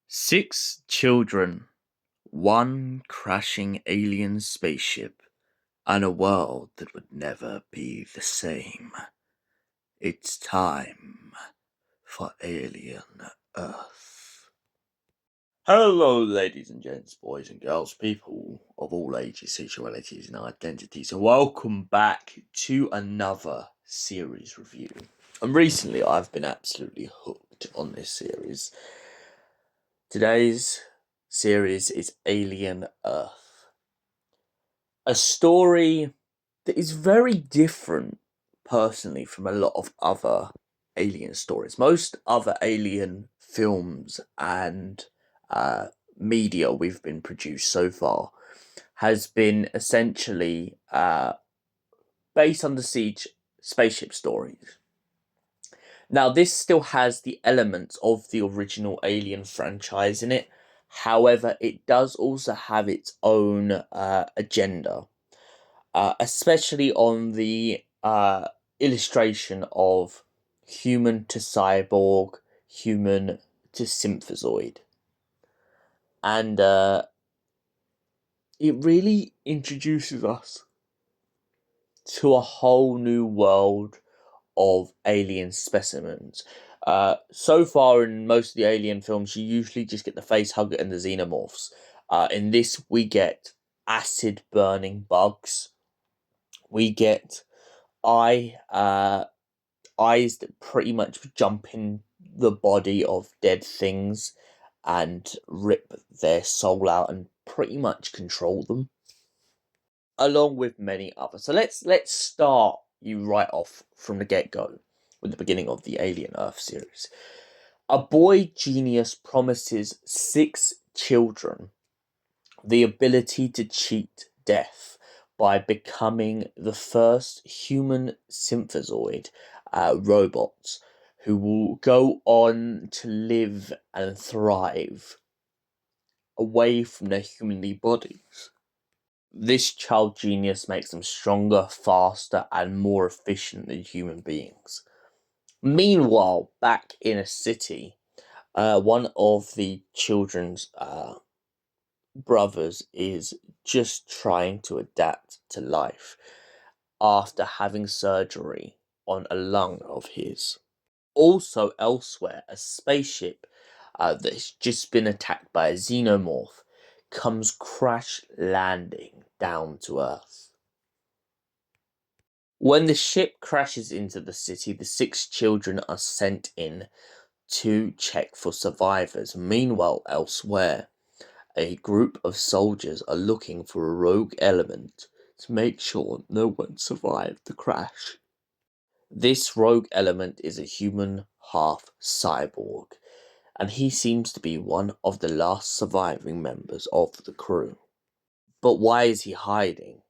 Six children, one crashing alien spaceship, and a world that would never be the same. It's time for Alien Earth. Hello, ladies and gents, boys and girls, people of all ages, sexualities, and identities, and welcome back to another series review. And recently, I've been absolutely hooked on this series. Today's series is Alien Earth, a story that is very different, personally, from a lot of other alien stories. Most other alien films and media we've been produced so far has been essentially based on the siege spaceship stories. Now, this still has the elements of the original Alien franchise in it. However, it does also have its own agenda, especially on the illustration of human to cyborg, human to synthozoid. And it really introduces us to a whole new world of alien specimens. So far in most of the alien films, you usually just get the face hugger and the xenomorphs. In this, we get acid burning bugs. We get eyes that pretty much jump in the body of dead things and rip their soul out and pretty much control them, along with many others. So let's start you right off from the get-go with the beginning of the Alien Earth series. A boy genius promises 6 children the ability to cheat death by becoming the first human synthozoid robots who will go on to live and thrive away from their humanly bodies. This child genius makes them stronger, faster, and more efficient than human beings. Meanwhile, back in a city, one of the children's brothers is just trying to adapt to life after having surgery on a lung of his. Also, elsewhere, a spaceship that has just been attacked by a xenomorph comes crash landing down to Earth. When the ship crashes into the city, the 6 children are sent in to check for survivors. Meanwhile, elsewhere, a group of soldiers are looking for a rogue element to make sure no one survived the crash. This rogue element is a human half cyborg, and he seems to be one of the last surviving members of the crew. But why is he hiding?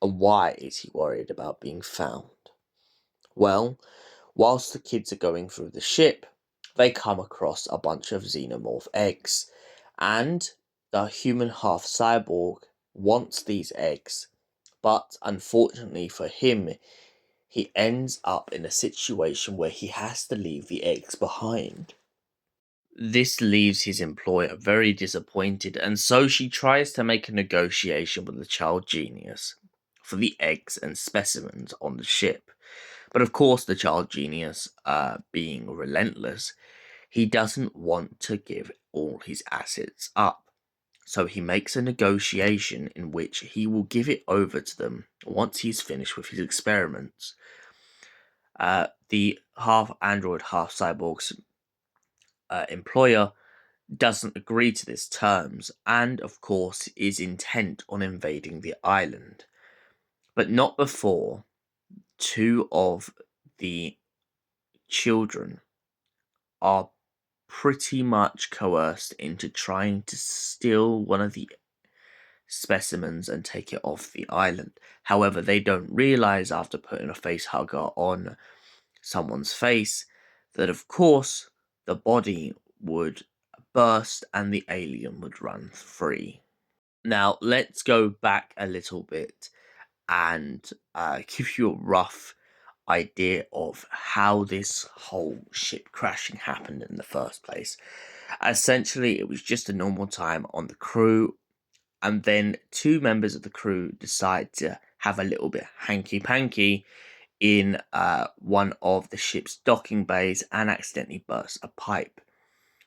And why is he worried about being found? Well, whilst the kids are going through the ship, they come across a bunch of xenomorph eggs, and the human half cyborg wants these eggs, but unfortunately for him, he ends up in a situation where he has to leave the eggs behind. This leaves his employer very disappointed, and so she tries to make a negotiation with the child genius for the eggs and specimens on the ship. But of course, the child genius, being relentless, he doesn't want to give all his assets up. So he makes a negotiation in which he will give it over to them once he's finished with his experiments. The half android, half cyborg's employer doesn't agree to these terms and, of course, is intent on invading the island. But not before 2 of the children are pretty much coerced into trying to steal one of the specimens and take it off the island. However, they don't realize after putting a face hugger on someone's face that, of course, the body would burst and the alien would run free. Now, let's go back a little bit and give you a rough idea of how this whole ship crashing happened in the first place. Essentially, it was just a normal time on the crew, and then two members of the crew decide to have a little bit hanky panky in one of the ship's docking bays and accidentally burst a pipe.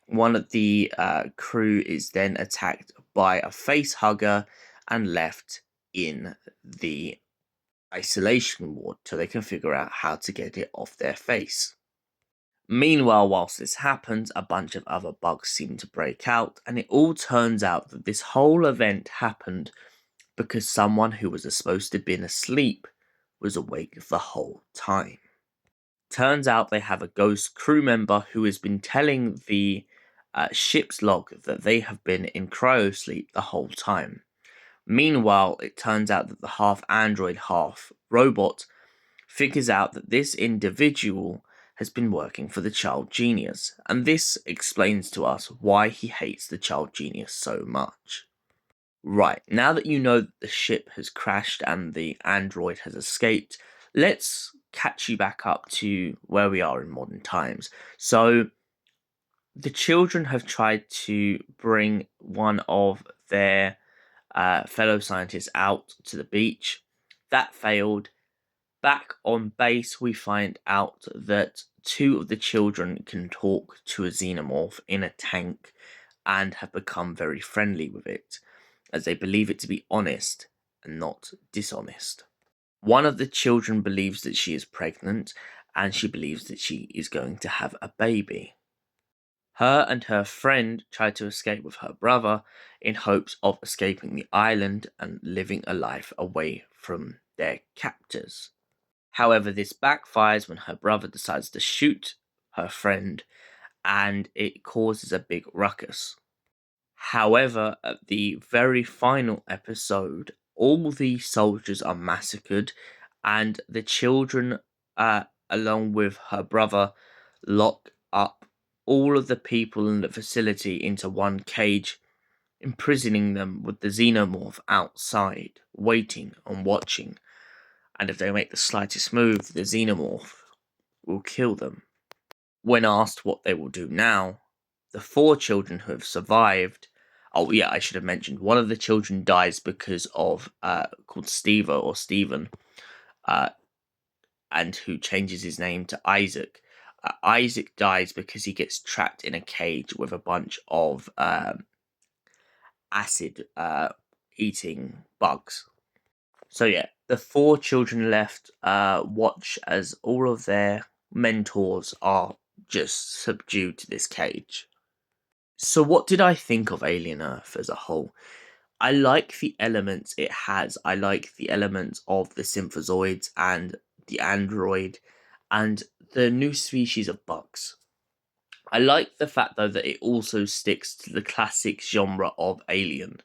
One of the crew is then attacked by a face hugger and left in the isolation ward till they can figure out how to get it off their face. Meanwhile, whilst this happens, a bunch of other bugs seem to break out, and it all turns out that this whole event happened because someone who was supposed to have been asleep was awake the whole time. Turns out they have a ghost crew member who has been telling the ship's log that they have been in cryosleep the whole time. Meanwhile, it turns out that the half android, half robot figures out that this individual has been working for the child genius, and this explains to us why he hates the child genius so much. Right, now that you know that the ship has crashed and the android has escaped, let's catch you back up to where we are in modern times. So, the children have tried to bring one of their fellow scientists out to the beach. That failed. Back on base, we find out that two of the children can talk to a xenomorph in a tank and have become very friendly with it, as they believe it to be honest and not dishonest. One of the children believes that she is pregnant, and she believes that she is going to have a baby. Her and her friend try to escape with her brother in hopes of escaping the island and living a life away from their captors. However, this backfires when her brother decides to shoot her friend, and it causes a big ruckus. However, at the very final episode, all the soldiers are massacred, and the children, along with her brother, lock up all of the people in the facility into one cage, imprisoning them with the xenomorph outside, waiting and watching. And if they make the slightest move, the xenomorph will kill them. When asked what they will do now, the four children who have survived. Oh yeah, I should have mentioned one of the children dies because of called Steve or Stephen, and who changes his name to Isaac. Isaac dies because he gets trapped in a cage with a bunch of acid eating bugs. So yeah, the four children left watch as all of their mentors are just subdued to this cage. So what did I think of Alien Earth as a whole? I like the elements it has. I like the elements of the synthozoids and the android and the new species of bugs. I like the fact though that it also sticks to the classic genre of Alien.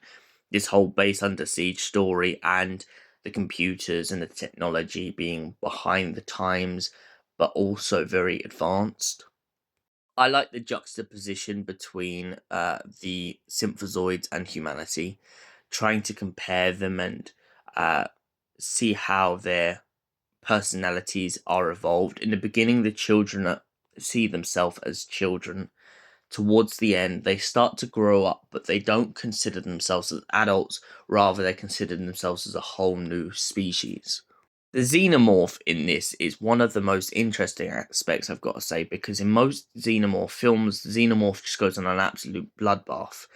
This whole base under siege story and the computers and the technology being behind the times but also very advanced. I like the juxtaposition between the synthozoids and humanity, trying to compare them and see how their personalities are evolved. In the beginning, the children see themselves as children. Towards the end, they start to grow up, but they don't consider themselves as adults, rather, they consider themselves as a whole new species. The xenomorph in this is one of the most interesting aspects, I've got to say, because in most xenomorph films, the xenomorph just goes on an absolute bloodbath.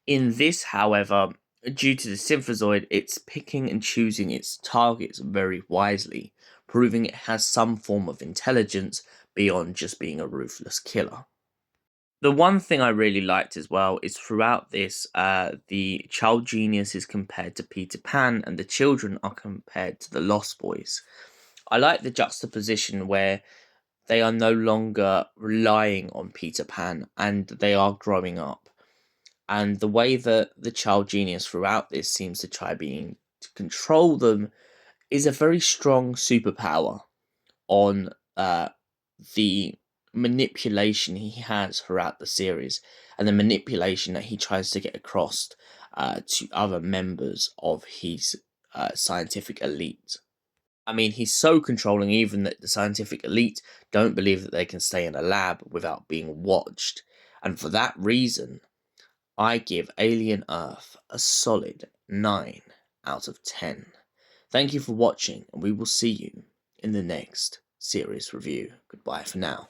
In this, however, due to the synthozoid, it's picking and choosing its targets very wisely, proving it has some form of intelligence beyond just being a ruthless killer. The one thing I really liked as well is throughout this, the child genius is compared to Peter Pan and the children are compared to the Lost Boys. I like the juxtaposition where they are no longer relying on Peter Pan and they are growing up. And the way that the child genius throughout this seems to try being to control them is a very strong superpower on the manipulation he has throughout the series and the manipulation that he tries to get across to other members of his scientific elite. I mean, he's so controlling even that the scientific elite don't believe that they can stay in a lab without being watched. And for that reason, I give Alien Earth a solid 9 out of 10. Thank you for watching, and we will see you in the next series review. Goodbye for now.